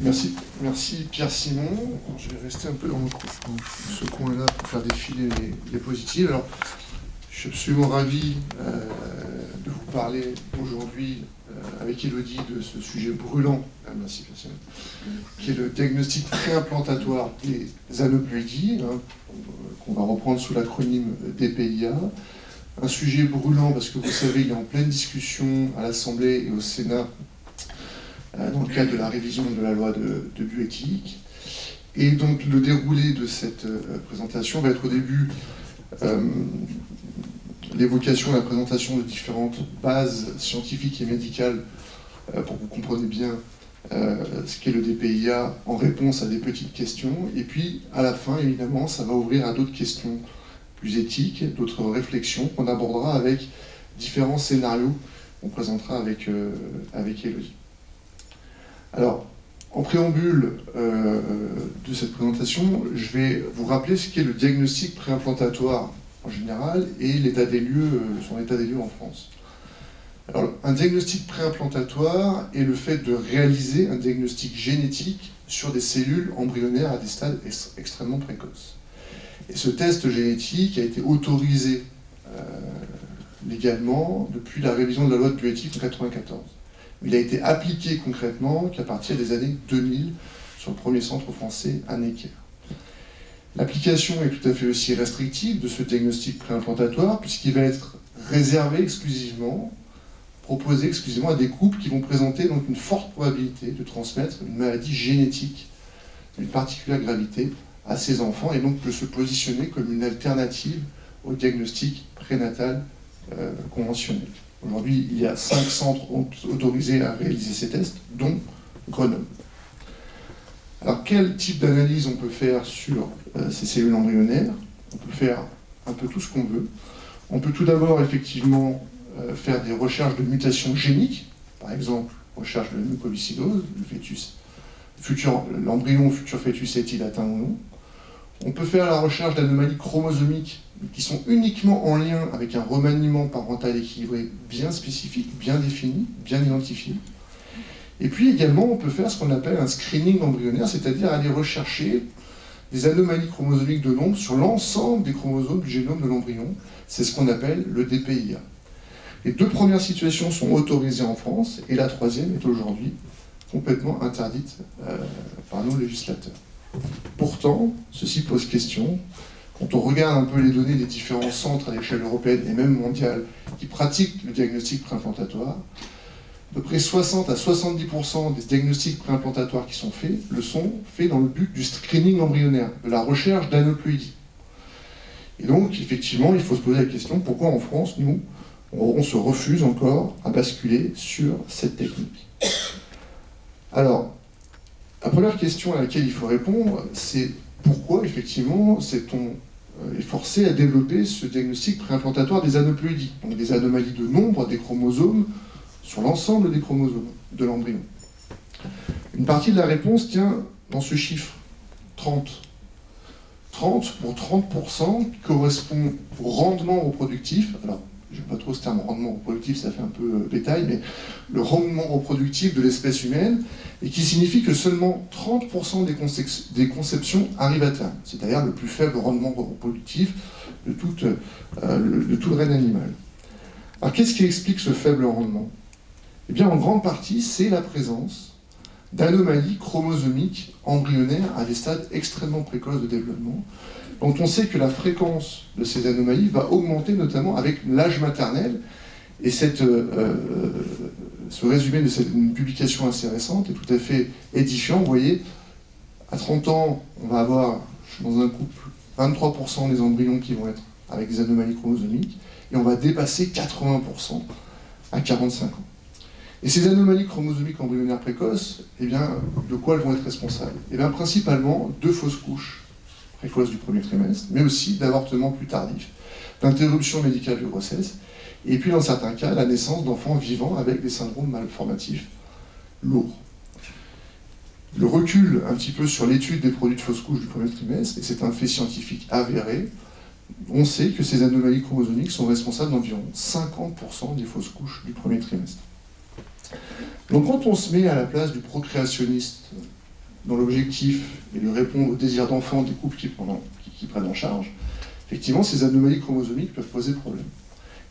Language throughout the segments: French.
Merci Pierre Simon. Je vais rester un peu dans ce coin-là pour faire défiler les diapositives. Alors, je suis absolument ravi de vous parler aujourd'hui avec Élodie de ce sujet brûlant, merci Pierre Simon, qui est le diagnostic préimplantatoire des aneuploïdies, qu'on va reprendre sous l'acronyme DPIA. Un sujet brûlant parce que vous savez, il est en pleine discussion à l'Assemblée et au Sénat dans le cadre de la révision de la loi de bioéthique. Et donc le déroulé de cette présentation va être au début l'évocation, la présentation de différentes bases scientifiques et médicales pour que vous compreniez bien ce qu'est le DPIA en réponse à des petites questions. Et puis à la fin, évidemment, ça va ouvrir à d'autres questions plus éthiques, d'autres réflexions qu'on abordera avec différents scénarios qu'on présentera avec Élodie. Alors, en préambule de cette présentation, je vais vous rappeler ce qu'est le diagnostic préimplantatoire en général et l'état des lieux, son état des lieux en France. Alors, un diagnostic préimplantatoire est le fait de réaliser un diagnostic génétique sur des cellules embryonnaires à des stades extrêmement précoces. Et ce test génétique a été autorisé légalement depuis la révision de la loi de bioéthique en 1994. Il a été appliqué concrètement qu'à partir des années 2000 sur le premier centre français à Necker. L'application est tout à fait aussi restrictive de ce diagnostic préimplantatoire puisqu'il va être réservé exclusivement, proposé exclusivement à des couples qui vont présenter donc une forte probabilité de transmettre une maladie génétique d'une particulière gravité à ces enfants et donc peut se positionner comme une alternative au diagnostic prénatal conventionnel. Aujourd'hui, il y a 5 centres autorisés à réaliser ces tests, dont Grenoble. Alors, quel type d'analyse on peut faire sur ces cellules embryonnaires? On peut faire un peu tout ce qu'on veut. On peut tout d'abord, effectivement, faire des recherches de mutations géniques. Par exemple, recherche de mucoviscidose, l'embryon ou futur fœtus est-il atteint ou non. On peut faire la recherche d'anomalies chromosomiques qui sont uniquement en lien avec un remaniement parental équilibré bien spécifique, bien défini, bien identifié. Et puis également, on peut faire ce qu'on appelle un screening embryonnaire, c'est-à-dire aller rechercher des anomalies chromosomiques de nombre sur l'ensemble des chromosomes du génome de l'embryon. C'est ce qu'on appelle le DPIA. Les 2 premières situations sont autorisées en France, et la 3e est aujourd'hui complètement interdite par nos législateurs. Pourtant, ceci pose question. Quand on regarde un peu les données des différents centres à l'échelle européenne et même mondiale qui pratiquent le diagnostic préimplantatoire, à peu près 60 à 70% des diagnostics préimplantatoires qui sont faits le sont faits dans le but du screening embryonnaire, de la recherche d'aneuploïdies. Et donc, effectivement, il faut se poser la question, pourquoi en France, nous, on se refuse encore à basculer sur cette technique? Alors, la première question à laquelle il faut répondre, c'est pourquoi, effectivement, est-on forcé à développer ce diagnostic préimplantatoire des aneuploïdies, donc des anomalies de nombre des chromosomes sur l'ensemble des chromosomes de l'embryon. Une partie de la réponse tient dans ce chiffre, 30. 30 pour 30% qui correspond au rendement reproductif. Alors, j'aime pas trop ce terme rendement reproductif, ça fait un peu bétail, mais le rendement reproductif de l'espèce humaine, et qui signifie que seulement 30% des conceptions arrivent à terme, c'est-à-dire le plus faible rendement reproductif de tout le règne animal. Alors qu'est-ce qui explique ce faible rendement? Eh bien, en grande partie, c'est la présence d'anomalies chromosomiques embryonnaires à des stades extrêmement précoces de développement, dont on sait que la fréquence de ces anomalies va augmenter notamment avec l'âge maternel. Et ce résumé de une publication assez récente est tout à fait édifiant. Vous voyez, à 30 ans, on va avoir, dans un couple, 23% des embryons qui vont être avec des anomalies chromosomiques, et on va dépasser 80% à 45 ans. Et ces anomalies chromosomiques embryonnaires précoces, eh bien, de quoi elles vont être responsables? Eh bien, principalement, de fausses couches précoces du premier trimestre, mais aussi d'avortements plus tardifs, d'interruption médicale de grossesse, et puis dans certains cas, la naissance d'enfants vivants avec des syndromes malformatifs lourds. Le recul un petit peu sur l'étude des produits de fausses couches du premier trimestre, et c'est un fait scientifique avéré, on sait que ces anomalies chromosomiques sont responsables d'environ 50% des fausses couches du premier trimestre. Donc quand on se met à la place du procréationniste dont l'objectif est de répondre au désir d'enfant des couples qui prennent en charge, effectivement, ces anomalies chromosomiques peuvent poser problème.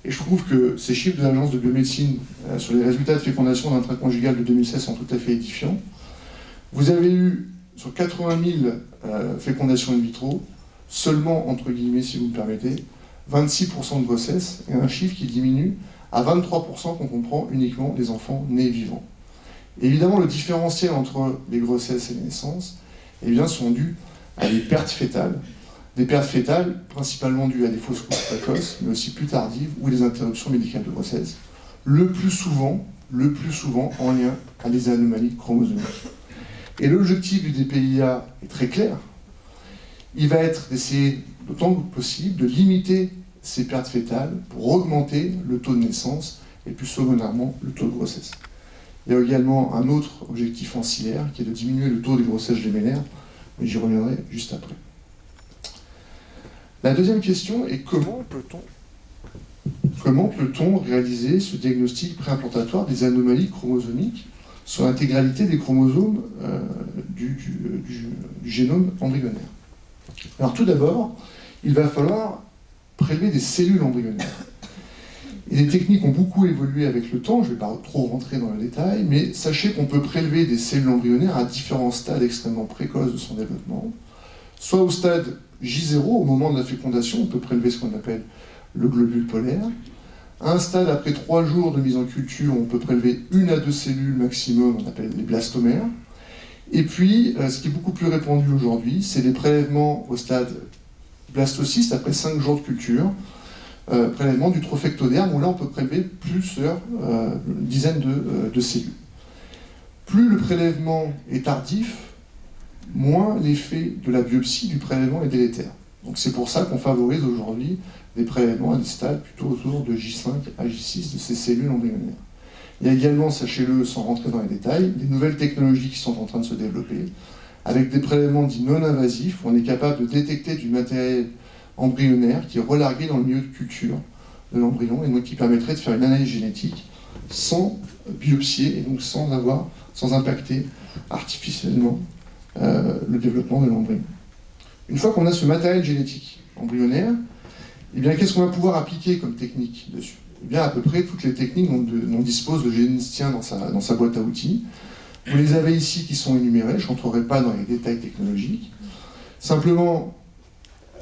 Et je trouve que ces chiffres de l'Agence de biomédecine sur les résultats de fécondation d'intraconjugales de 2016 sont tout à fait édifiants. Vous avez eu, sur 80 000 fécondations in vitro, seulement, entre guillemets, si vous me permettez, 26% de grossesse, et un chiffre qui diminue à 23% quand on prend uniquement les enfants nés vivants. Et évidemment, le différentiel entre les grossesses et les naissances, eh bien, sont dus à des pertes fétales. Des pertes fétales principalement dues à des fausses couches précoces, mais aussi plus tardives, ou des interruptions médicales de grossesse, le plus souvent en lien à des anomalies chromosomiques. Et l'objectif du DPIA est très clair. Il va être d'essayer, autant que possible, de limiter ces pertes fétales pour augmenter le taux de naissance et plus secondairement le taux de grossesse. Il y a également un autre objectif ancillaire qui est de diminuer le taux de grossesse gémellaire, mais j'y reviendrai juste après. La deuxième question est comment peut-on réaliser ce diagnostic préimplantatoire des anomalies chromosomiques sur l'intégralité des chromosomes du génome embryonnaire? Alors tout d'abord, il va falloir prélever des cellules embryonnaires. Et les techniques ont beaucoup évolué avec le temps, je ne vais pas trop rentrer dans le détail, mais sachez qu'on peut prélever des cellules embryonnaires à différents stades extrêmement précoces de son développement. Soit au stade J0, au moment de la fécondation, on peut prélever ce qu'on appelle le globule polaire. À un stade, après 3 jours de mise en culture, on peut prélever 1 à 2 cellules maximum, on appelle les blastomères. Et puis, ce qui est beaucoup plus répandu aujourd'hui, c'est les prélèvements au stade blastocyste après 5 jours de culture, prélèvement du trophectoderme, où là on peut prélever plusieurs dizaines de cellules. Plus le prélèvement est tardif, moins l'effet de la biopsie du prélèvement est délétère. Donc c'est pour ça qu'on favorise aujourd'hui des prélèvements à des stades plutôt autour de J5 à J6 de ces cellules embryonnaires. Il y a également, sachez-le, sans rentrer dans les détails, des nouvelles technologies qui sont en train de se développer, avec des prélèvements dits non invasifs, où on est capable de détecter du matériel embryonnaire qui est relargué dans le milieu de culture de l'embryon, et donc qui permettrait de faire une analyse génétique sans biopsier, et donc sans impacter artificiellement le développement de l'embryon. Une fois qu'on a ce matériel génétique embryonnaire, eh bien, qu'est-ce qu'on va pouvoir appliquer comme technique dessus? Eh bien, à peu près toutes les techniques dont dispose le généticien dans sa boîte à outils. Vous les avez ici qui sont énumérées, je ne rentrerai pas dans les détails technologiques. Simplement,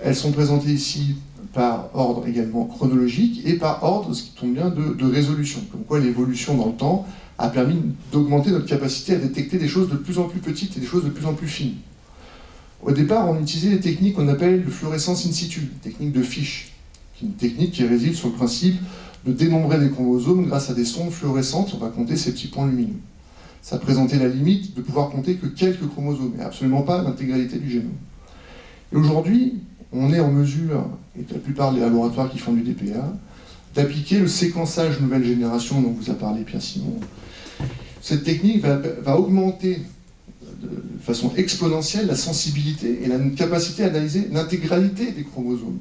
elles sont présentées ici par ordre également chronologique et par ordre, ce qui tombe bien, de résolution. Comme quoi l'évolution dans le temps a permis d'augmenter notre capacité à détecter des choses de plus en plus petites et des choses de plus en plus fines. Au départ, on utilisait des techniques qu'on appelle de fluorescence in situ, technique de Fish, qui est une technique qui réside sur le principe de dénombrer des chromosomes grâce à des sondes fluorescentes, on va compter ces petits points lumineux. Ça présentait la limite de pouvoir compter que quelques chromosomes, et absolument pas l'intégralité du génome. Et aujourd'hui, on est en mesure, et la plupart des laboratoires qui font du DPA, d'appliquer le séquençage nouvelle génération dont vous a parlé Pierre Simon. Cette technique va augmenter de façon exponentielle la sensibilité et la capacité à analyser l'intégralité des chromosomes.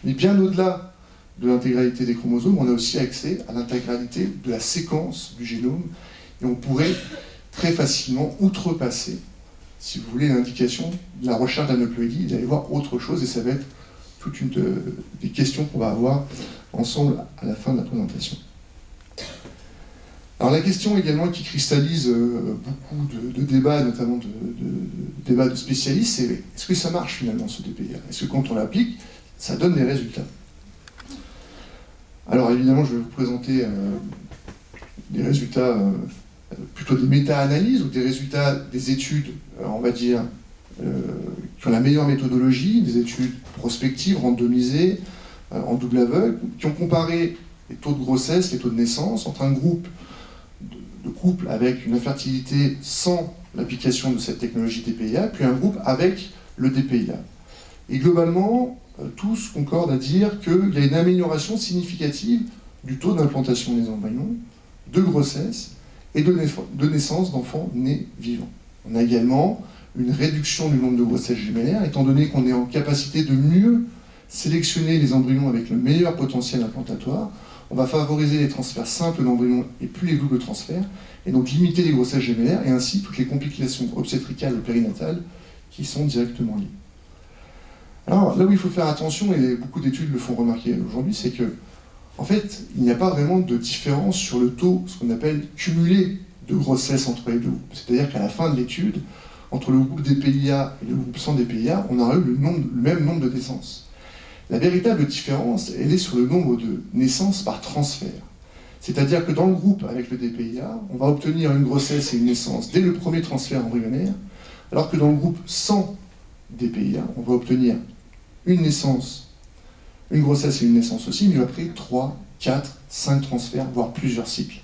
Mais bien au-delà de l'intégralité des chromosomes, on a aussi accès à l'intégralité de la séquence du génome, et on pourrait très facilement outrepasser, si vous voulez, l'indication de la recherche d'aneuploïdie, d'aller voir autre chose, et ça va être toute des questions qu'on va avoir ensemble à la fin de la présentation. Alors la question également qui cristallise beaucoup de débats, notamment de débats de spécialistes, c'est est-ce que ça marche finalement ce DPIA? Est-ce que quand on l'applique, ça donne des résultats? Alors évidemment, je vais vous présenter des résultats, plutôt des méta-analyses ou des résultats des études, on va dire, qui ont la meilleure méthodologie, des études prospectives, randomisées, en double aveugle, qui ont comparé les taux de grossesse, les taux de naissance entre un groupe de couples avec une infertilité sans l'application de cette technologie DPIA, puis un groupe avec le DPIA. Et globalement, tous concordent à dire qu'il y a une amélioration significative du taux d'implantation des embryons, de grossesse et de naissance d'enfants nés vivants. On a également une réduction du nombre de grossesses gémellaires, étant donné qu'on est en capacité de mieux sélectionner les embryons avec le meilleur potentiel implantatoire. On va favoriser les transferts simples d'embryons et plus les doubles transferts, et donc limiter les grossesses gémellaires et ainsi toutes les complications obstétricales et périnatales qui sont directement liées. Alors là où il faut faire attention, et beaucoup d'études le font remarquer aujourd'hui, c'est que en fait, il n'y a pas vraiment de différence sur le taux, ce qu'on appelle cumulé de grossesse entre les deux groupes. C'est-à-dire qu'à la fin de l'étude, entre le groupe DPIA et le groupe sans DPIA, on aura eu le même nombre de naissances. La véritable différence, elle est sur le nombre de naissances par transfert. C'est-à-dire que dans le groupe avec le DPIA, on va obtenir une grossesse et une naissance dès le premier transfert embryonnaire, alors que dans le groupe sans DPIA, on va obtenir une naissance, une grossesse et une naissance aussi, mais après 3, 4, 5 transferts, voire plusieurs cycles.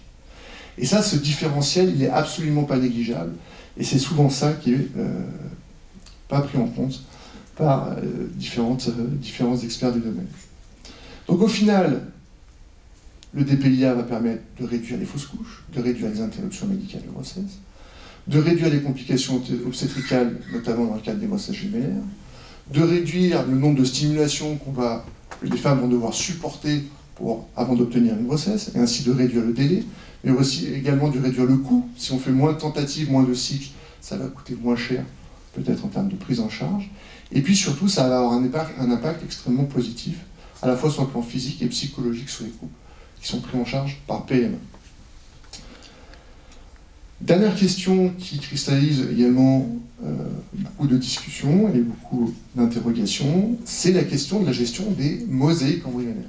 Et ça, ce différentiel, il n'est absolument pas négligeable, et c'est souvent ça qui n'est pas pris en compte par différents experts du domaine. Donc au final, le DPIA va permettre de réduire les fausses couches, de réduire les interruptions médicales de grossesse, de réduire les complications obstétricales, notamment dans le cadre des grossesses gémellaires, de réduire le nombre de stimulations que les femmes vont devoir supporter avant d'obtenir une grossesse, et ainsi de réduire le délai, mais aussi également de réduire le coût. Si on fait moins de tentatives, moins de cycles, ça va coûter moins cher, peut-être en termes de prise en charge. Et puis surtout, ça va avoir un impact extrêmement positif, à la fois sur le plan physique et psychologique sur les couples qui sont pris en charge par PMA. Dernière question qui cristallise également beaucoup de discussions et beaucoup d'interrogations, c'est la question de la gestion des mosaïques embryonnaires.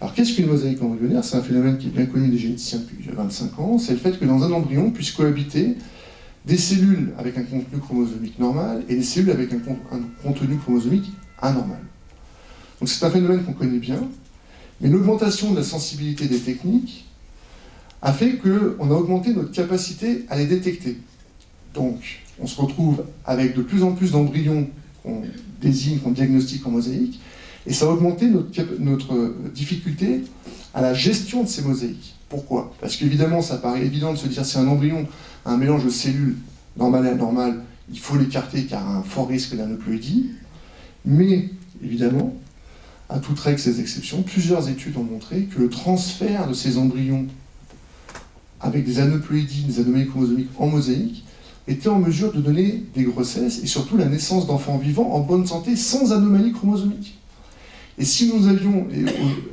Alors qu'est-ce qu'une mosaïque embryonnaire? C'est un phénomène qui est bien connu des généticiens depuis 25 ans. C'est le fait que dans un embryon puissent cohabiter des cellules avec un contenu chromosomique normal et des cellules avec un contenu chromosomique anormal. Donc c'est un phénomène qu'on connaît bien, mais l'augmentation de la sensibilité des techniques a fait qu'on a augmenté notre capacité à les détecter. Donc, on se retrouve avec de plus en plus d'embryons qu'on désigne, qu'on diagnostique en mosaïque, et ça a augmenté notre difficulté à la gestion de ces mosaïques. Pourquoi? Parce qu'évidemment, ça paraît évident de se dire si un embryon a un mélange de cellules normales et anormales, il faut l'écarter car il y a un fort risque d'aneuploïdie. Mais, évidemment, à toutes règles, ces exceptions, plusieurs études ont montré que le transfert de ces embryons avec des aneuploïdies, des anomalies chromosomiques en mosaïque, était en mesure de donner des grossesses et surtout la naissance d'enfants vivants en bonne santé sans anomalies chromosomiques. Et si nous avions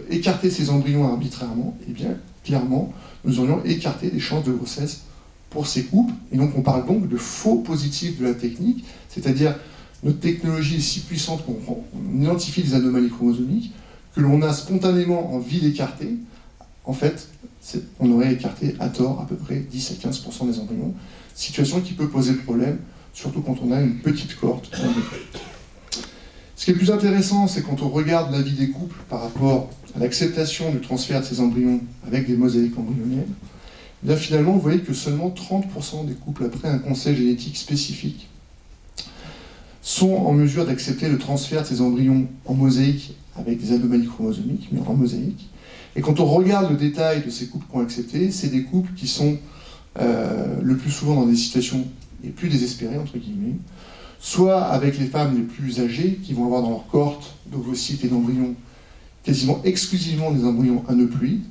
écarté ces embryons arbitrairement, eh bien, clairement, nous aurions écarté les chances de grossesse pour ces couples. Et donc, on parle donc de faux positifs de la technique, c'est-à-dire notre technologie est si puissante qu'on identifie des anomalies chromosomiques que l'on a spontanément envie d'écarter. En fait, on aurait écarté à tort à peu près 10 à 15% des embryons, situation qui peut poser problème, surtout quand on a une petite cohorte d'embryons. Ce qui est le plus intéressant, c'est quand on regarde la vie des couples par rapport à l'acceptation du transfert de ces embryons avec des mosaïques embryonnaires, bien finalement, vous voyez que seulement 30% des couples après un conseil génétique spécifique sont en mesure d'accepter le transfert de ces embryons en mosaïque avec des anomalies chromosomiques, mais en mosaïque. Et quand on regarde le détail de ces couples qui ont accepté, c'est des couples qui sont le plus souvent dans des situations les plus désespérées, entre guillemets, soit avec les femmes les plus âgées, qui vont avoir dans leur cohorte d'ovocytes et d'embryons quasiment exclusivement des embryons aneuploïdes,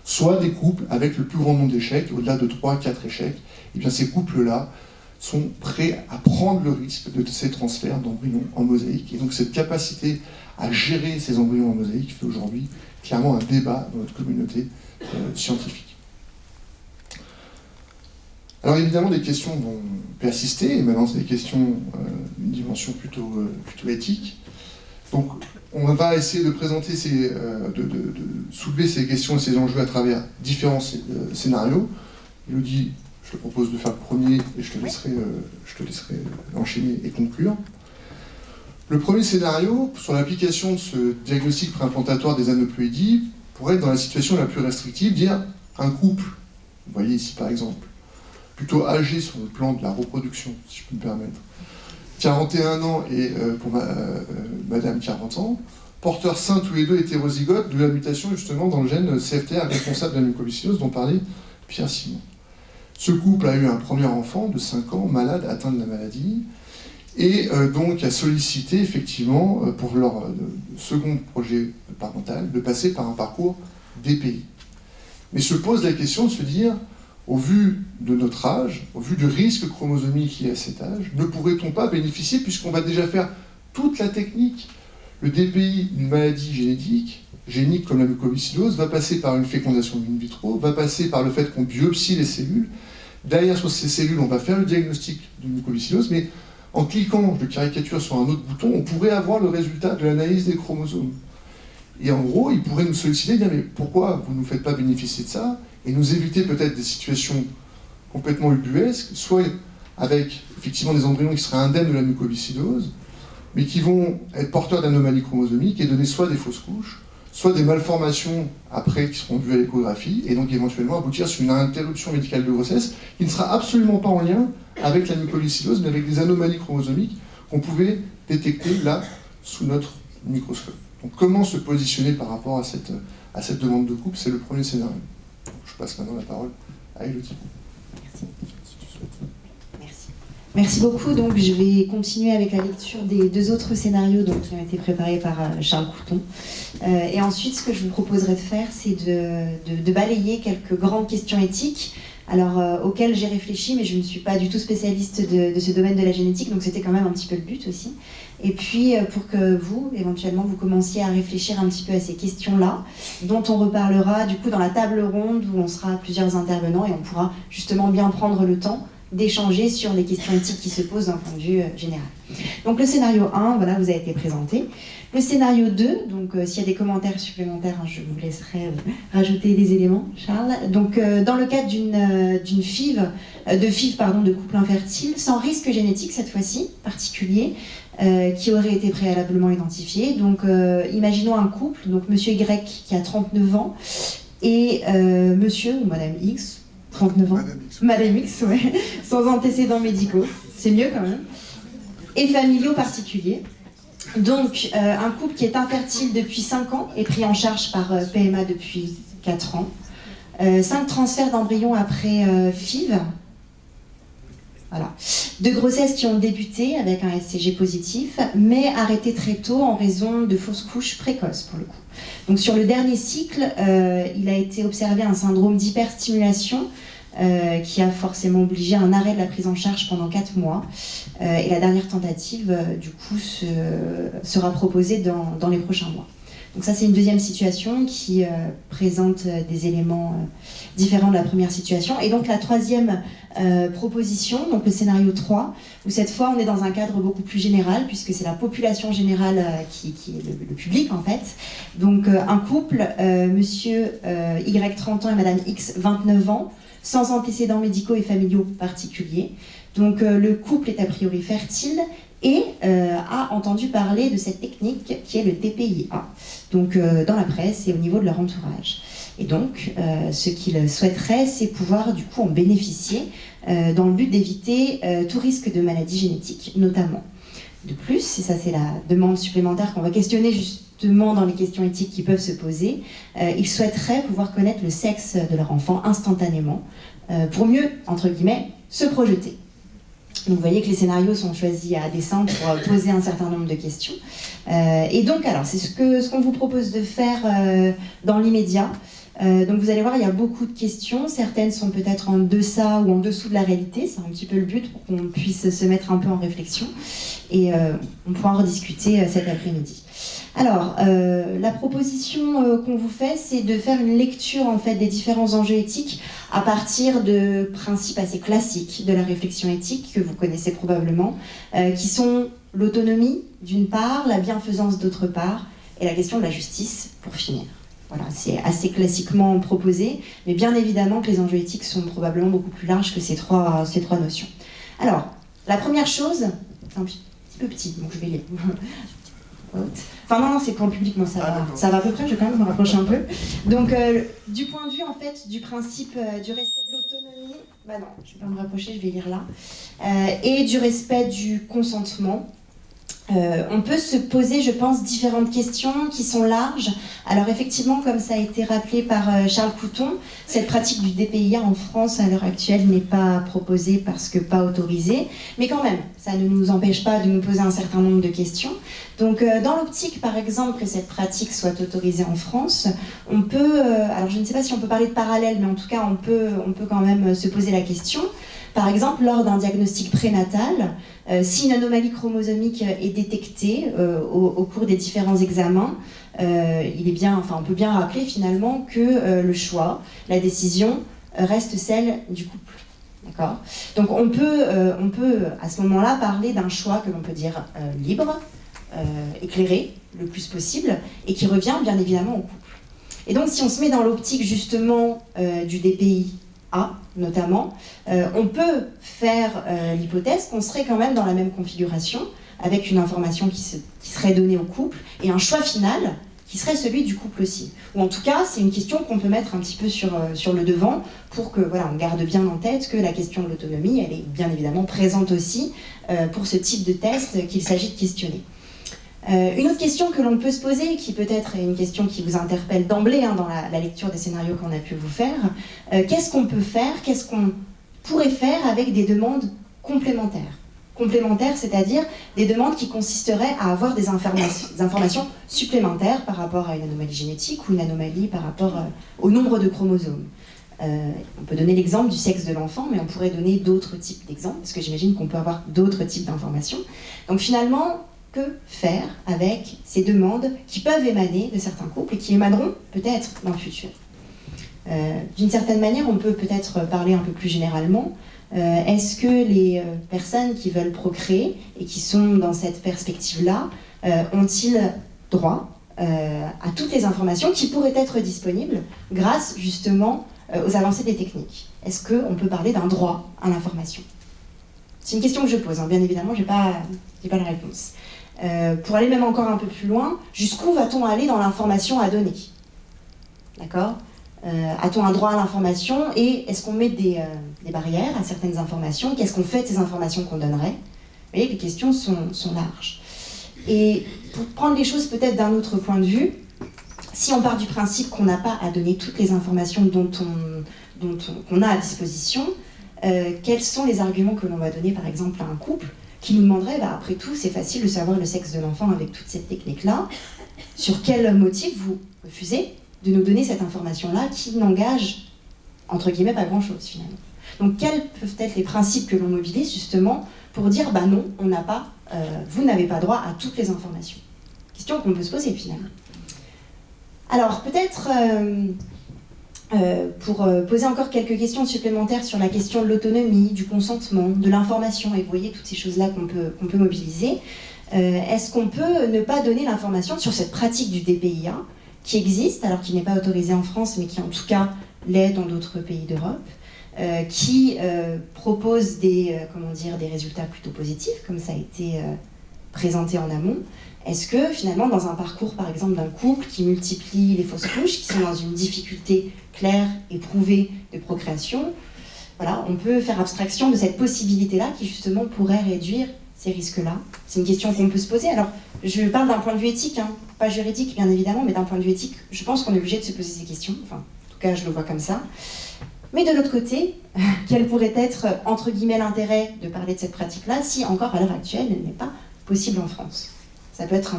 soit des couples avec le plus grand nombre d'échecs, au-delà de 3-4 échecs. Et bien ces couples-là sont prêts à prendre le risque de ces transferts d'embryons en mosaïque. Et donc cette capacité à gérer ces embryons en mosaïque fait aujourd'hui clairement un débat dans notre communauté scientifique. Alors évidemment, des questions vont persister, et maintenant c'est des questions d'une dimension plutôt éthique. Donc on va essayer de présenter de soulever ces questions et ces enjeux à travers différents scénarios. Elodie, je te propose de faire le premier et je te laisserai enchaîner et conclure. Le premier scénario, sur l'application de ce diagnostic préimplantatoire des aneuploïdies, pourrait être dans la situation la plus restrictive, dire un couple, vous voyez ici par exemple, plutôt âgé sur le plan de la reproduction, si je peux me permettre, 41 ans et pour madame 40 ans, porteurs sains tous les deux hétérozygotes de la mutation justement dans le gène CFTR responsable de la mucoviscidose dont parlait Pierre Simon. Ce couple a eu un premier enfant de 5 ans, malade, atteint de la maladie, et donc à solliciter effectivement pour leur second projet parental de passer par un parcours DPI. Mais se pose la question de se dire, au vu de notre âge, au vu du risque chromosomique lié à cet âge, ne pourrait-on pas bénéficier, puisqu'on va déjà faire toute la technique, le DPI d'une maladie génique comme la mucoviscidose, va passer par une fécondation in vitro, va passer par le fait qu'on biopsie les cellules. Derrière, sur ces cellules, on va faire le diagnostic de mucoviscidose, mais en cliquant, je caricature, sur un autre bouton, on pourrait avoir le résultat de l'analyse des chromosomes. Et en gros, ils pourraient nous solliciter, dire mais pourquoi vous ne nous faites pas bénéficier de ça et nous éviter peut-être des situations complètement ubuesques, soit avec effectivement des embryons qui seraient indemnes de la mucoviscidose, mais qui vont être porteurs d'anomalies chromosomiques et donner soit des fausses couches, soit des malformations après qui seront vues à l'échographie, et donc éventuellement aboutir sur une interruption médicale de grossesse qui ne sera absolument pas en lien avec la mucoviscidose, mais avec des anomalies chromosomiques qu'on pouvait détecter là, sous notre microscope. Donc comment se positionner par rapport à cette demande de couple, c'est le premier scénario. Donc, je passe maintenant la parole à Elodie. Merci. Si tu souhaites. Merci. Merci beaucoup. Donc, je vais continuer avec la lecture des deux autres scénarios qui ont été préparés par Charles Couton. Et ensuite, ce que je vous proposerai de faire, c'est de balayer quelques grandes questions éthiques, auxquelles j'ai réfléchi, mais je ne suis pas du tout spécialiste de ce domaine de la génétique, donc c'était quand même un petit peu le but aussi. Et puis, pour que vous, éventuellement, vous commenciez à réfléchir un petit peu à ces questions-là, dont on reparlera du coup dans la table ronde où on sera plusieurs intervenants et on pourra justement bien prendre le temps d'échanger sur les questions éthiques qui se posent d'un point de vue général. Donc le scénario 1, voilà, vous a été présenté. Le scénario 2, donc s'il y a des commentaires supplémentaires, je vous laisserai rajouter des éléments, Charles. Donc dans le cadre d'une FIV, de couple infertile, sans risque génétique cette fois-ci, particulier, qui aurait été préalablement identifié. Donc imaginons un couple, donc monsieur Y qui a 39 ans, et monsieur ou madame X, 39 ans, madame X, ouais, sans antécédents médicaux, c'est mieux quand même, et familiaux particuliers. Donc, un couple qui est infertile depuis 5 ans est pris en charge par PMA depuis 4 ans. 5 transferts d'embryons après FIV. Voilà. 2 grossesses qui ont débuté avec un SCG positif, mais arrêtées très tôt en raison de fausses couches précoces, pour le coup. Donc, sur le dernier cycle, il a été observé un syndrome d'hyperstimulation qui a forcément obligé un arrêt de la prise en charge pendant 4 mois. Et la dernière tentative, du coup, sera proposée dans les prochains mois. Donc ça, c'est une deuxième situation qui présente des éléments différents de la première situation. Et donc la troisième proposition, donc le scénario 3, où cette fois, on est dans un cadre beaucoup plus général, puisque c'est la population générale qui est le public, en fait. Donc un couple, monsieur Y, 30 ans, et madame X, 29 ans, sans antécédents médicaux et familiaux particuliers. Donc le couple est a priori fertile et a entendu parler de cette technique qui est le TPIA, donc dans la presse et au niveau de leur entourage. Et donc ce qu'ils souhaiteraient, c'est pouvoir du coup en bénéficier dans le but d'éviter tout risque de maladie génétique notamment. De plus, et ça c'est la demande supplémentaire qu'on va questionner justement dans les questions éthiques qui peuvent se poser, ils souhaiteraient pouvoir connaître le sexe de leur enfant instantanément pour mieux, entre guillemets, se projeter. Donc vous voyez que les scénarios sont choisis à dessein pour poser un certain nombre de questions. Et donc alors, c'est ce qu'on vous propose de faire dans l'immédiat. Donc vous allez voir, il y a beaucoup de questions. Certaines sont peut-être en deçà ou en dessous de la réalité. C'est un petit peu le but pour qu'on puisse se mettre un peu en réflexion. Et on pourra en rediscuter cet après-midi. Alors, la proposition qu'on vous fait, c'est de faire une lecture en fait des différents enjeux éthiques à partir de principes assez classiques de la réflexion éthique que vous connaissez probablement, qui sont l'autonomie d'une part, la bienfaisance d'autre part, et la question de la justice pour finir. Voilà, c'est assez classiquement proposé, mais bien évidemment que les enjeux éthiques sont probablement beaucoup plus larges que ces trois notions. Alors, la première chose, c'est un petit peu petit, donc je vais les... Enfin non, c'est pour le public, moi ça va à peu près, je vais quand même me rapprocher un peu. Donc du point de vue en fait du principe du respect de l'autonomie, bah non, je vais pas me rapprocher, je vais lire là, et du respect du consentement, On peut se poser, je pense, différentes questions qui sont larges. Alors effectivement, comme ça a été rappelé par Charles Couton, cette pratique du DPIA en France à l'heure actuelle n'est pas proposée parce que pas autorisée, mais quand même, ça ne nous empêche pas de nous poser un certain nombre de questions. Donc dans l'optique, par exemple, que cette pratique soit autorisée en France, on peut, alors je ne sais pas si on peut parler de parallèle, mais en tout cas on peut quand même se poser la question. Par exemple, lors d'un diagnostic prénatal, si une anomalie chromosomique est détectée au cours des différents examens, on peut bien rappeler finalement que le choix, la décision reste celle du couple. D'accord ? Donc on peut à ce moment-là parler d'un choix que l'on peut dire libre, éclairé le plus possible, et qui revient bien évidemment au couple. Et donc si on se met dans l'optique justement du DPI, notamment, on peut faire l'hypothèse qu'on serait quand même dans la même configuration, avec une information qui serait donnée au couple, et un choix final qui serait celui du couple aussi. Ou en tout cas, c'est une question qu'on peut mettre un petit peu sur le devant, pour que voilà, on garde bien en tête que la question de l'autonomie, elle est bien évidemment présente aussi pour ce type de test qu'il s'agit de questionner. Une autre question que l'on peut se poser, qui peut-être est une question qui vous interpelle d'emblée dans la lecture des scénarios qu'on a pu vous faire, qu'est-ce qu'on peut faire, qu'est-ce qu'on pourrait faire avec des demandes complémentaires ? Complémentaires, c'est-à-dire des demandes qui consisteraient à avoir des informations supplémentaires par rapport à une anomalie génétique ou une anomalie par rapport au nombre de chromosomes. On peut donner l'exemple du sexe de l'enfant, mais on pourrait donner d'autres types d'exemples, parce que j'imagine qu'on peut avoir d'autres types d'informations. Donc finalement, que faire avec ces demandes qui peuvent émaner de certains couples et qui émaneront peut-être dans le futur. D'une certaine manière, on peut peut-être parler un peu plus généralement. Est-ce que les personnes qui veulent procréer et qui sont dans cette perspective-là ont-ils droit à toutes les informations qui pourraient être disponibles grâce justement aux avancées des techniques ? Est-ce qu'on peut parler d'un droit à l'information ? C'est une question que je pose, bien évidemment, je n'ai pas la réponse. Pour aller même encore un peu plus loin, jusqu'où va-t-on aller dans l'information à donner ? D'accord ? A-t-on un droit à l'information et est-ce qu'on met des barrières à certaines informations ? Qu'est-ce qu'on fait de ces informations qu'on donnerait ? Vous voyez, les questions sont larges. Et pour prendre les choses peut-être d'un autre point de vue, si on part du principe qu'on n'a pas à donner toutes les informations qu'on a à disposition, quels sont les arguments que l'on va donner par exemple à un couple qui nous demanderait, après tout, c'est facile de savoir le sexe de l'enfant avec toute cette technique-là. Sur quel motif vous refusez de nous donner cette information-là qui n'engage, entre guillemets, pas grand-chose finalement. Donc quels peuvent être les principes que l'on mobilise justement pour dire, non, on n'a pas, vous n'avez pas droit à toutes les informations. Question qu'on peut se poser finalement. Alors peut-être, pour poser encore quelques questions supplémentaires sur la question de l'autonomie, du consentement, de l'information, et vous voyez toutes ces choses-là qu'on peut mobiliser, est-ce qu'on peut ne pas donner l'information sur cette pratique du DPIA qui existe, alors qu'il n'est pas autorisé en France, mais qui en tout cas l'est dans d'autres pays d'Europe, qui propose des résultats plutôt positifs, comme ça a été présenté en amont. Est-ce que finalement, dans un parcours par exemple d'un couple qui multiplie les fausses couches, qui sont dans une difficulté claire et prouvée de procréation, voilà, on peut faire abstraction de cette possibilité-là qui justement pourrait réduire ces risques-là? C'est une question qu'on peut se poser. Alors, je parle d'un point de vue éthique, pas juridique bien évidemment, mais d'un point de vue éthique, je pense qu'on est obligé de se poser ces questions. Enfin, en tout cas, je le vois comme ça. Mais de l'autre côté, quel pourrait être, entre guillemets, l'intérêt de parler de cette pratique-là si encore à l'heure actuelle, elle n'est pas possible en France? Ça peut être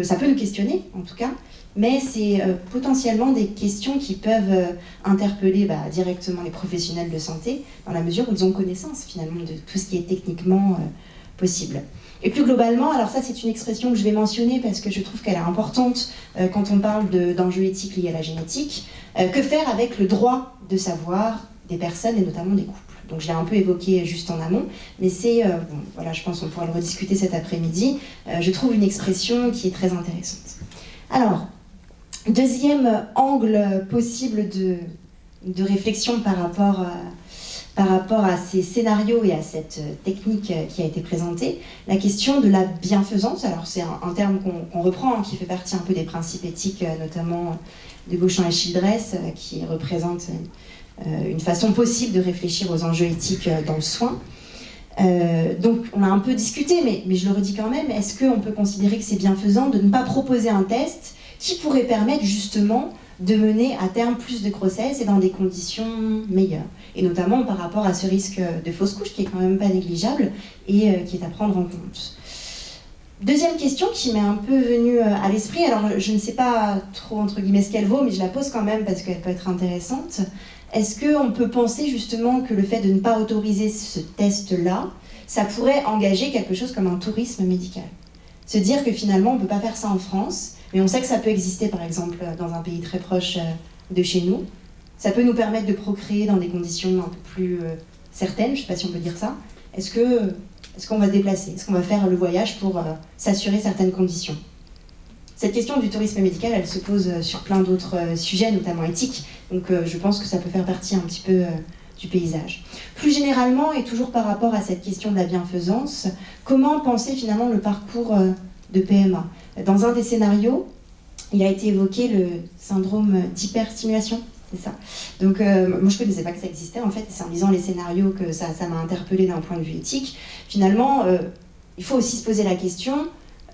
ça peut nous questionner en tout cas, mais c'est potentiellement des questions qui peuvent interpeller directement les professionnels de santé dans la mesure où ils ont connaissance finalement de tout ce qui est techniquement possible. Et plus globalement, alors ça c'est une expression que je vais mentionner parce que je trouve qu'elle est importante quand on parle d'enjeux éthiques liés à la génétique, que faire avec le droit de savoir des personnes et notamment des couples. Donc je l'ai un peu évoqué juste en amont, mais c'est, voilà, je pense qu'on pourra le rediscuter cet après-midi, je trouve une expression qui est très intéressante. Alors, deuxième angle possible de réflexion par rapport à ces scénarios et à cette technique qui a été présentée, la question de la bienfaisance. Alors c'est un terme qu'on reprend, qui fait partie un peu des principes éthiques, notamment de Beauchamp et Childress, qui représente une façon possible de réfléchir aux enjeux éthiques dans le soin. Donc on a un peu discuté, mais je le redis quand même, est-ce qu'on peut considérer que c'est bienfaisant de ne pas proposer un test qui pourrait permettre justement de mener à terme plus de grossesse et dans des conditions meilleures, et notamment par rapport à ce risque de fausse couche qui est quand même pas négligeable et qui est à prendre en compte. Deuxième question qui m'est un peu venue à l'esprit, alors je ne sais pas trop entre guillemets ce qu'elle vaut, mais je la pose quand même parce qu'elle peut être intéressante. Est-ce qu'on peut penser justement que le fait de ne pas autoriser ce test-là, ça pourrait engager quelque chose comme un tourisme médical? Se dire que finalement on ne peut pas faire ça en France, mais on sait que ça peut exister par exemple dans un pays très proche de chez nous. Ça peut nous permettre de procréer dans des conditions un peu plus certaines, je ne sais pas si on peut dire ça. Est-ce qu'on va se déplacer? Est-ce qu'on va faire le voyage pour s'assurer certaines conditions? Cette question du tourisme médical, elle se pose sur plein d'autres sujets, notamment éthiques. Donc je pense que ça peut faire partie un petit peu du paysage. Plus généralement, et toujours par rapport à cette question de la bienfaisance, comment penser finalement le parcours de PMA? Dans un des scénarios, il a été évoqué le syndrome d'hyperstimulation, c'est ça. Donc moi je ne connaissais pas que ça existait en fait, et c'est en lisant les scénarios que ça m'a interpellée d'un point de vue éthique. Finalement, il faut aussi se poser la question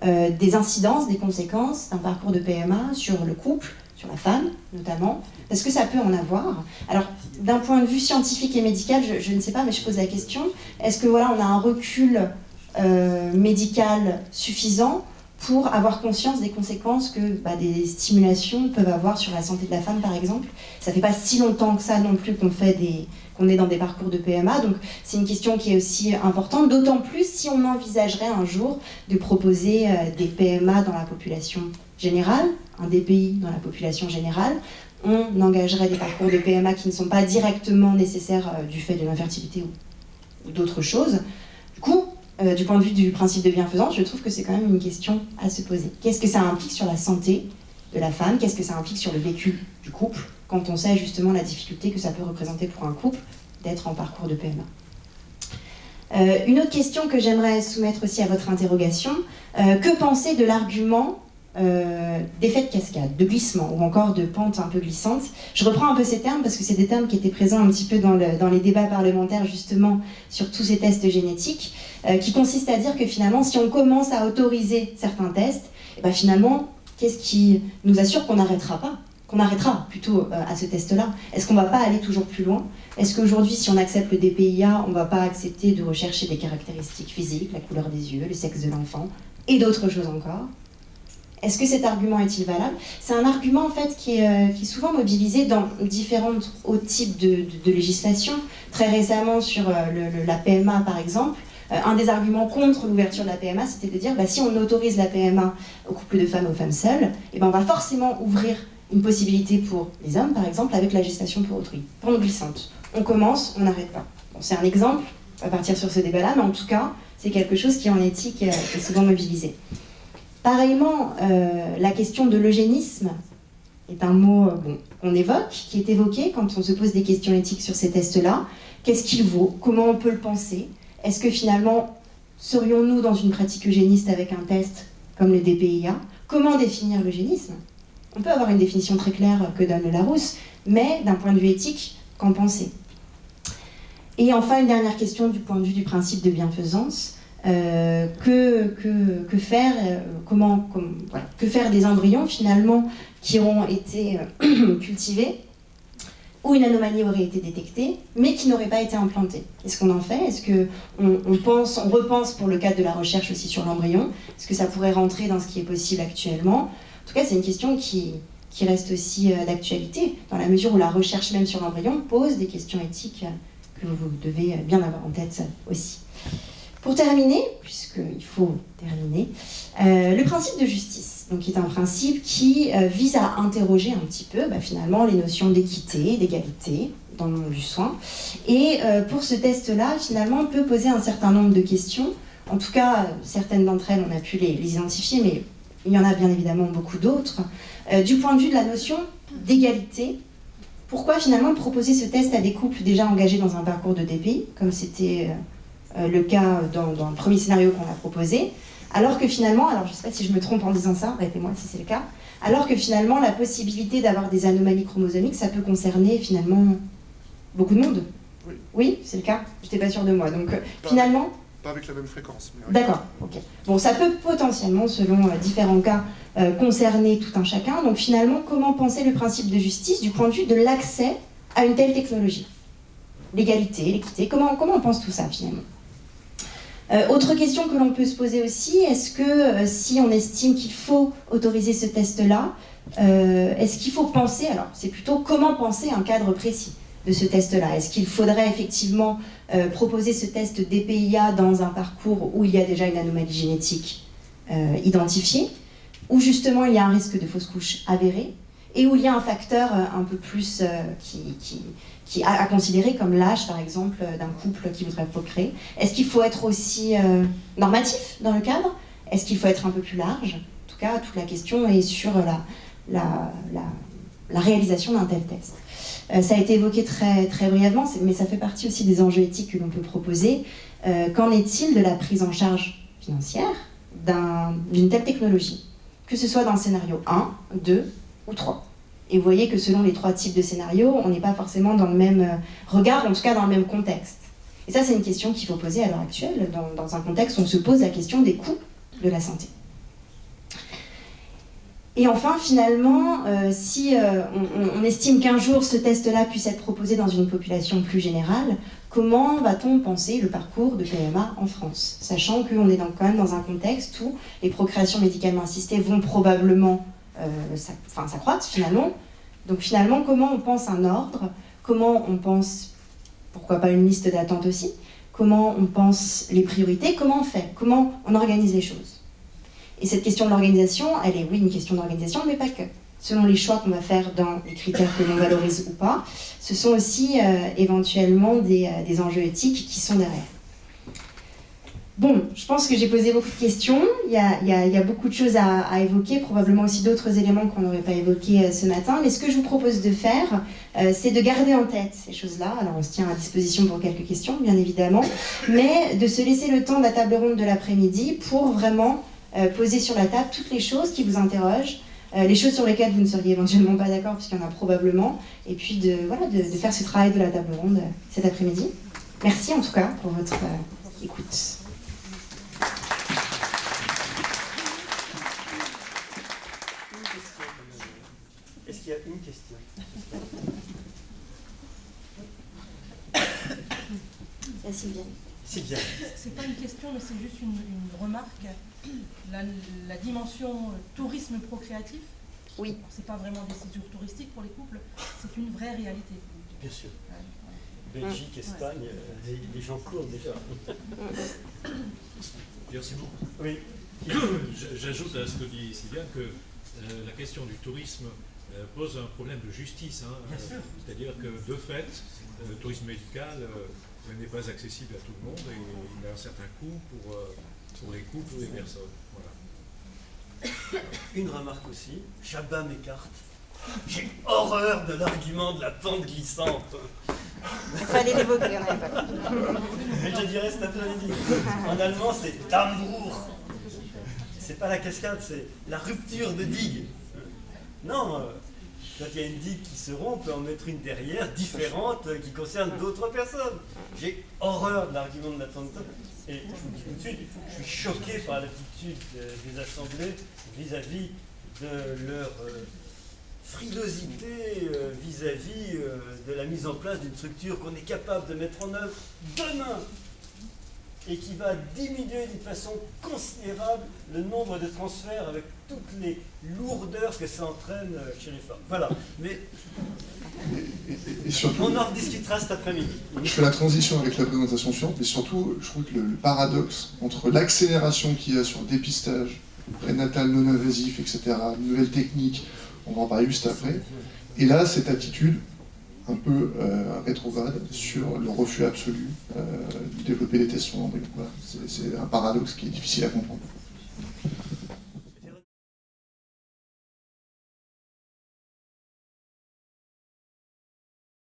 des incidences, des conséquences d'un parcours de PMA sur le couple, sur la femme notamment, parce que ça peut en avoir. Alors d'un point de vue scientifique et médical, je ne sais pas, mais je pose la question, est-ce que voilà, on a un recul médical suffisant pour avoir conscience des conséquences que des stimulations peuvent avoir sur la santé de la femme, par exemple? Ça fait pas si longtemps que ça non plus qu'on est dans des parcours de PMA, donc c'est une question qui est aussi importante, d'autant plus si on envisagerait un jour de proposer des PMA dans la population générale, un DPI dans la population générale. On engagerait des parcours de PMA qui ne sont pas directement nécessaires du fait de l'infertilité ou d'autres choses. Du coup, du point de vue du principe de bienfaisance, je trouve que c'est quand même une question à se poser. Qu'est-ce que ça implique sur la santé de la femme? Qu'est-ce que ça implique sur le vécu du couple, quand on sait justement la difficulté que ça peut représenter pour un couple d'être en parcours de PMA? Une autre question que j'aimerais soumettre aussi à votre interrogation, que penser de l'argument d'effet de cascade, de glissement ou encore de pente un peu glissante? Je reprends un peu ces termes parce que c'est des termes qui étaient présents un petit peu dans les débats parlementaires justement sur tous ces tests génétiques, qui consistent à dire que finalement si on commence à autoriser certains tests, et finalement qu'est-ce qui nous assure qu'on arrêtera plutôt à ce test-là? Est-ce qu'on ne va pas aller toujours plus loin? Est-ce qu'aujourd'hui, si on accepte le DPIA, on ne va pas accepter de rechercher des caractéristiques physiques, la couleur des yeux, le sexe de l'enfant, et d'autres choses encore? Est-ce que cet argument est-il valable? C'est un argument en fait qui est souvent mobilisé dans différents autres types de législation. Très récemment sur la PMA par exemple, un des arguments contre l'ouverture de la PMA, c'était de dire si on autorise la PMA aux couples de femmes, aux femmes seules, on va forcément ouvrir une possibilité pour les hommes, par exemple, avec la gestation pour autrui, pente glissante. On commence, on n'arrête pas. Bon, c'est un exemple, on va partir sur ce débat-là, mais en tout cas, c'est quelque chose qui en éthique est souvent mobilisé. Pareillement, la question de l'eugénisme est un mot qu'on évoque, qui est évoqué quand on se pose des questions éthiques sur ces tests-là. Qu'est-ce qu'il vaut? Comment on peut le penser? Est-ce que finalement, serions-nous dans une pratique eugéniste avec un test comme le DPIA? Comment définir l'eugénisme? On peut avoir une définition très claire que donne le Larousse, mais d'un point de vue éthique, qu'en penser? Et enfin, une dernière question du point de vue du principe de bienfaisance. Que faire, que faire des embryons finalement qui auront été cultivés, où une anomalie aurait été détectée, mais qui n'aurait pas été implantée? Qu'est-ce qu'on en fait? Est-ce qu'on repense pour le cadre de la recherche aussi sur l'embryon? Est-ce que ça pourrait rentrer dans ce qui est possible actuellement? En tout cas, c'est une question qui reste aussi d'actualité, dans la mesure où la recherche même sur l'embryon pose des questions éthiques que vous devez bien avoir en tête aussi. Pour terminer, puisqu'il faut terminer, le principe de justice, donc, est un principe qui vise à interroger un petit peu finalement les notions d'équité, d'égalité dans le monde du soin. Et pour ce test-là, finalement, on peut poser un certain nombre de questions. En tout cas, certaines d'entre elles, on a pu les identifier, mais il y en a bien évidemment beaucoup d'autres. Du point de vue de la notion d'égalité, pourquoi finalement proposer ce test à des couples déjà engagés dans un parcours de DPI, comme c'était le cas dans le premier scénario qu'on a proposé, alors que finalement, alors je ne sais pas si je me trompe en disant ça, arrêtez-moi si c'est le cas, alors que finalement la possibilité d'avoir des anomalies chromosomiques, ça peut concerner finalement beaucoup de monde. Oui. Oui, c'est le cas. Je n'étais pas sûre de moi. Donc finalement... Pas avec la même fréquence. Mais oui. D'accord, ok. Bon, ça peut potentiellement, selon différents cas, concerner tout un chacun. Donc finalement, comment penser le principe de justice du point de vue de l'accès à une telle technologie? L'égalité, l'équité, comment on pense tout ça finalement? Autre question que l'on peut se poser aussi, est-ce que si on estime qu'il faut autoriser ce test-là, est-ce qu'il faut penser, alors c'est plutôt comment penser un cadre précis de ce test-là? Est-ce qu'il faudrait effectivement proposer ce test DPIA dans un parcours où il y a déjà une anomalie génétique identifiée, où justement il y a un risque de fausse couche avéré, et où il y a un facteur un peu plus qui à considérer comme l'âge, par exemple, d'un couple qui voudrait procréer? Est-ce qu'il faut être aussi normatif dans le cadre? Est-ce qu'il faut être un peu plus large? En tout cas, toute la question est sur la réalisation d'un tel test. Ça a été évoqué très, très brièvement, mais ça fait partie aussi des enjeux éthiques que l'on peut proposer. Qu'en est-il de la prise en charge financière d'une telle technologie? Que ce soit dans le scénario 1, 2 ou 3. Et vous voyez que selon les 3 types de scénarios, on n'est pas forcément dans le même regard, en tout cas dans le même contexte. Et ça, c'est une question qu'il faut poser à l'heure actuelle, dans un contexte où on se pose la question des coûts de la santé. Et enfin, finalement, si on estime qu'un jour ce test-là puisse être proposé dans une population plus générale, comment va-t-on penser le parcours de PMA en France? Sachant qu'on est quand même dans un contexte où les procréations médicalement assistées vont probablement s'accroître finalement. Donc finalement, comment on pense un ordre? Comment on pense, pourquoi pas une liste d'attente aussi? Comment on pense les priorités? Comment on fait? Comment on organise les choses? Et cette question de l'organisation, elle est oui une question d'organisation, mais pas que. Selon les choix qu'on va faire dans les critères que l'on valorise ou pas, ce sont aussi éventuellement des enjeux éthiques qui sont derrière. Bon, je pense que j'ai posé beaucoup de questions, il y a beaucoup de choses à évoquer, probablement aussi d'autres éléments qu'on n'aurait pas évoqués ce matin, mais ce que je vous propose de faire, c'est de garder en tête ces choses-là. Alors on se tient à disposition pour quelques questions, bien évidemment, mais de se laisser le temps de la table ronde de l'après-midi pour vraiment poser sur la table toutes les choses qui vous interrogent, les choses sur lesquelles vous ne seriez éventuellement pas d'accord, puisqu'il y en a probablement, et puis de faire ce travail de la table ronde cet après-midi. Merci en tout cas pour votre écoute. Est-ce qu'il y a une question? C'est Sylviane. Sylviane. C'est pas une question, mais c'est juste une remarque. La dimension tourisme procréatif, oui. C'est pas vraiment des séjours touristiques pour les couples, c'est une vraie réalité. Bien sûr. Belgique, Espagne, les gens courent déjà. Merci beaucoup. Oui. J'ajoute à ce que dit Sylviane que la question du tourisme pose un problème de justice. C'est-à-dire que, de fait, le tourisme médical n'est pas accessible à tout le monde et il a un certain coût pour les couples ou les personnes. Voilà. Une remarque aussi, Chabat m'écarte. J'ai horreur de l'argument de la pente glissante. Il fallait l'évoquer, on n'avait pas. Mais je dirais cet après-midi. En allemand, c'est Dammbruch. C'est pas la cascade, c'est la rupture de digue. Non, quand il y a une digue qui se rompt, on peut en mettre une derrière, différente, qui concerne d'autres personnes. J'ai horreur de l'argument de la pente. Et je vous dis tout de suite, je suis choqué par l'attitude des assemblées vis-à-vis de leur frilosité vis-à-vis de la mise en place d'une structure qu'on est capable de mettre en œuvre demain et qui va diminuer d'une façon considérable le nombre de transferts avec toutes les lourdeurs que ça entraîne chez les femmes. Voilà, mais et surtout, on en rediscutera cet après-midi. Je fais la transition avec la présentation suivante, mais surtout, je trouve que le paradoxe entre l'accélération qu'il y a sur le dépistage prénatal non invasif, etc., nouvelles techniques, on va en parler juste après, et là, cette attitude un peu rétrograde sur le refus absolu de développer des tests sur l'embryon. Voilà. C'est un paradoxe qui est difficile à comprendre.